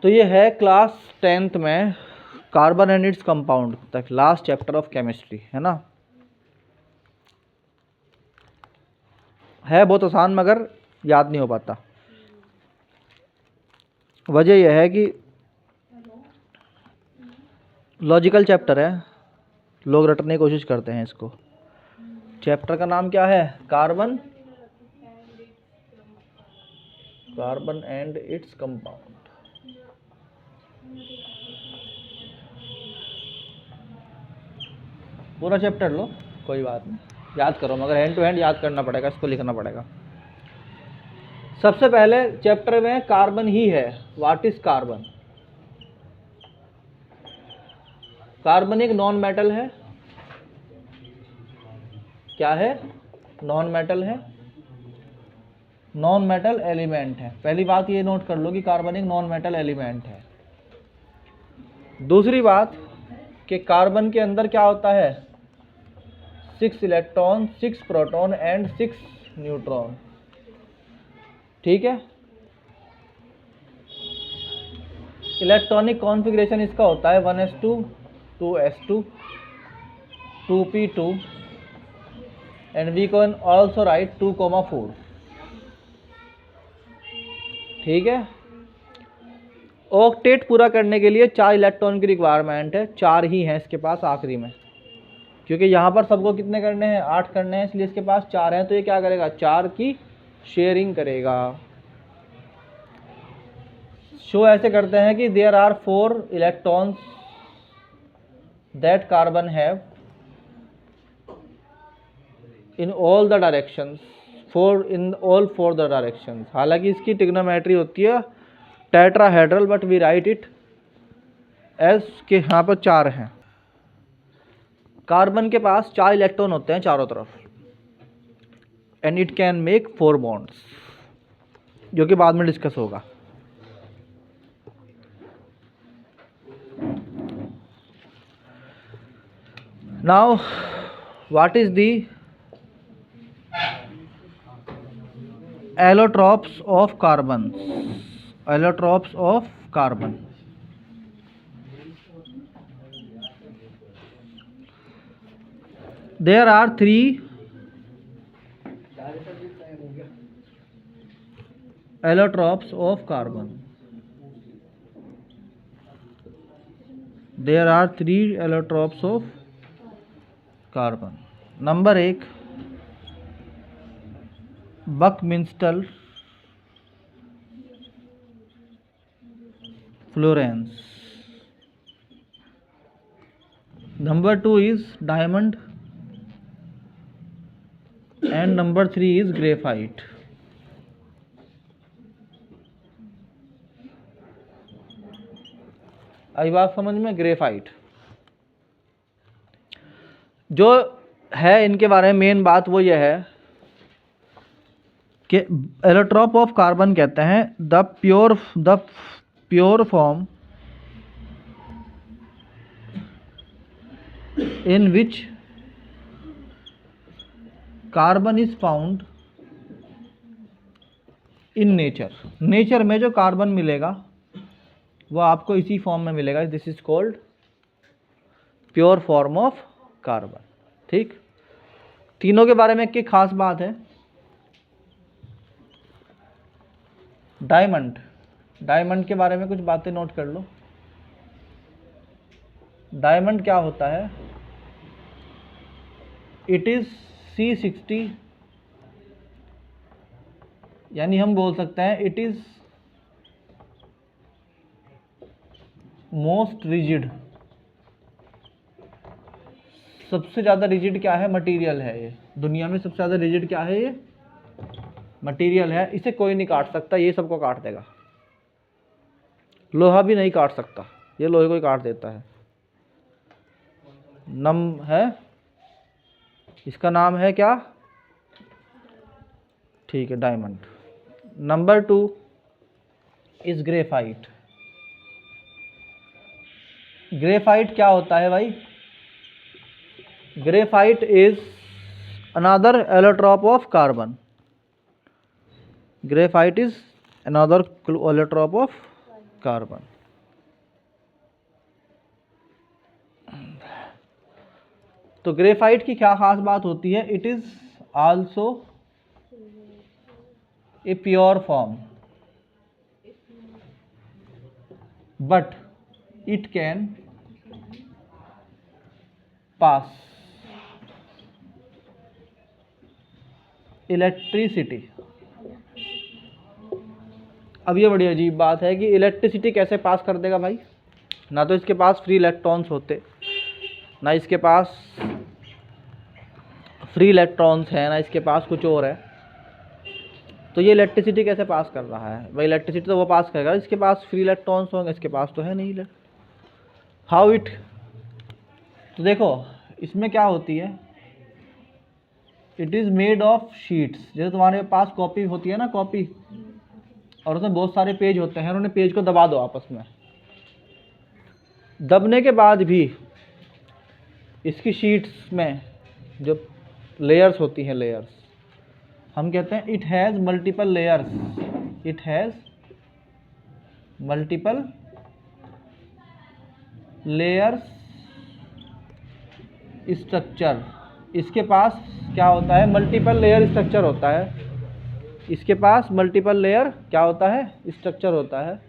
तो ये है क्लास 10th में कार्बन एंड इट्स कंपाउंड तक, लास्ट चैप्टर ऑफ केमिस्ट्री, है ना। है बहुत आसान मगर याद नहीं हो पाता। वजह यह है कि लॉजिकल चैप्टर है, लोग रटने की कोशिश करते हैं इसको। चैप्टर का नाम क्या है? Carbon and its compound. पूरा चैप्टर लो, कोई बात नहीं, याद करो, मगर हैंड टू हैंड याद करना पड़ेगा, इसको लिखना पड़ेगा। सबसे पहले चैप्टर में कार्बन ही है। What is carbon? कार्बन एक नॉन मेटल है। क्या है? नॉन मेटल है, नॉन मेटल एलिमेंट है। पहली बात ये नोट कर लो कि कार्बन एक नॉन मेटल एलिमेंट है। दूसरी बात कि कार्बन के अंदर क्या होता है? 6 इलेक्ट्रॉन, 6 प्रोटॉन एंड 6 न्यूट्रॉन। ठीक है। इलेक्ट्रॉनिक कॉन्फ़िगरेशन इसका होता है 1s2, 2s2, 2p2 and we can also write 2,4। ठीक है। ऑक्टेट पूरा करने के लिए 4 इलेक्ट्रॉन की रिक्वायरमेंट है, 4 ही हैं इसके पास आखिरी में, क्योंकि यहाँ पर सबको कितने करने हैं? 8 करने हैं, इसलिए इसके पास 4 हैं। तो ये क्या करेगा? 4 की शेयरिंग करेगा। शो ऐसे करते हैं कि there are 4 electrons that carbon have in all the directions, 4 in all 4 the directions. हालांकि इसकी ट्रिग्नोमेट्री होती है tetrahedral, but we write it as के यहाँ पर 4 हैं। कार्बन के पास 4 इलेक्ट्रॉन होते हैं चारों तरफ, and it can make 4 bonds, जो कि बाद में डिस्कस होगा। Now what is the allotropes of carbon? Allotropes of carbon. There are 3 allotropes of carbon. There are 3 allotropes of carbon. Number 1 Buckminster Florence. Number 2 is diamond, and number 3 is graphite. आई बात समझ में? Graphite जो है, इनके बारे में main बात वो ये है कि एलोट्रॉप ऑफ कार्बन कहते हैं the pure form in which carbon is found in nature. Nature में जो कार्बन मिलेगा वो आपको इसी फॉर्म में मिलेगा। This is called pure form of carbon. ठीक। तीनों के बारे में एक खास बात है। डायमंड के बारे में कुछ बातें नोट कर लो। डायमंड क्या होता है? इट इज C60, यानी हम बोल सकते हैं इट इज मोस्ट रिजिड। सबसे ज़्यादा रिजिड क्या है? मटेरियल है ये। दुनिया में सबसे ज़्यादा रिजिड क्या है? ये मटेरियल है। इसे कोई नहीं काट सकता, ये सबको काट देगा। लोहा भी नहीं काट सकता, ये लोहे को ही काट देता है। नम है, इसका नाम है क्या? ठीक है, diamond. Number 2 is graphite. Graphite क्या होता है भाई? Graphite is another allotrope of carbon. Graphite is another allotrope of carbon. तो ग्रेफाइट की क्या खास बात होती है? It is also a pure form but it can pass electricity. अब ये बड़ी अजीब बात है कि इलेक्ट्रिसिटी कैसे पास कर देगा भाई? ना तो इसके पास फ्री इलेक्ट्रॉन्स होते, ना इसके पास फ्री इलेक्ट्रॉन्स हैं, ना इसके पास कुछ और है। तो ये इलेक्ट्रिसिटी कैसे पास कर रहा है भाई? इलेक्ट्रिसिटी तो वो पास करेगा इसके पास फ्री इलेक्ट्रॉन्स होंगे, इसके पास तो है नहीं। How it? तो देखो इसमें क्या होती है, it is made of sheets. जैसे तुम्हारे पास कॉपी होती है ना, कॉपी, और उसमें बहुत सारे पेज होते हैं, उन्होंने पेज को दबा दो आपस में। दबने के बाद भी इसकी शीट्स में जो लेयर्स होती हैं, लेयर्स, हम कहते हैं it has multiple layers. It has multiple layers structure. इसके पास क्या होता है? मल्टीपल लेयर स्ट्रक्चर होता है। इसके पास मल्टीपल लेयर क्या होता है? स्ट्रक्चर होता है।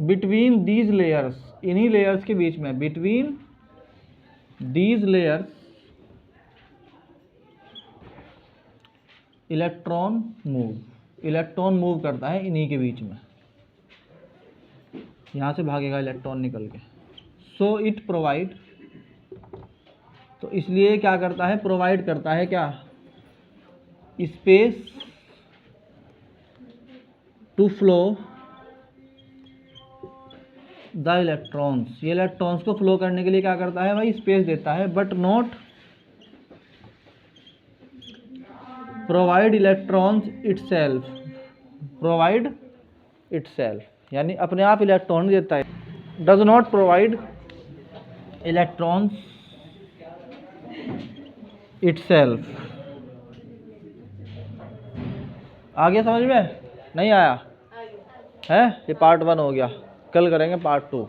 बिटवीन दीज लेयर्स, इन्हीं लेयर्स के बीच में, between these layers electron move. Electron move करता है इन्हीं के बीच में, यहाँ से भागेगा इलेक्ट्रॉन निकल के। सो इट प्रोवाइड, तो इसलिए क्या करता है? प्रोवाइड करता है क्या? Space to flow the electrons. ये इलेक्ट्रॉन्स को फ्लो करने के लिए क्या करता है भाई? स्पेस देता है। But not provide electrons itself. Provide itself यानी अपने आप इलेक्ट्रॉन देता है। Does not provide electrons itself. आ गया समझ में? नहीं आया है? ये पार्ट 1 हो गया, कल करेंगे पार्ट 2।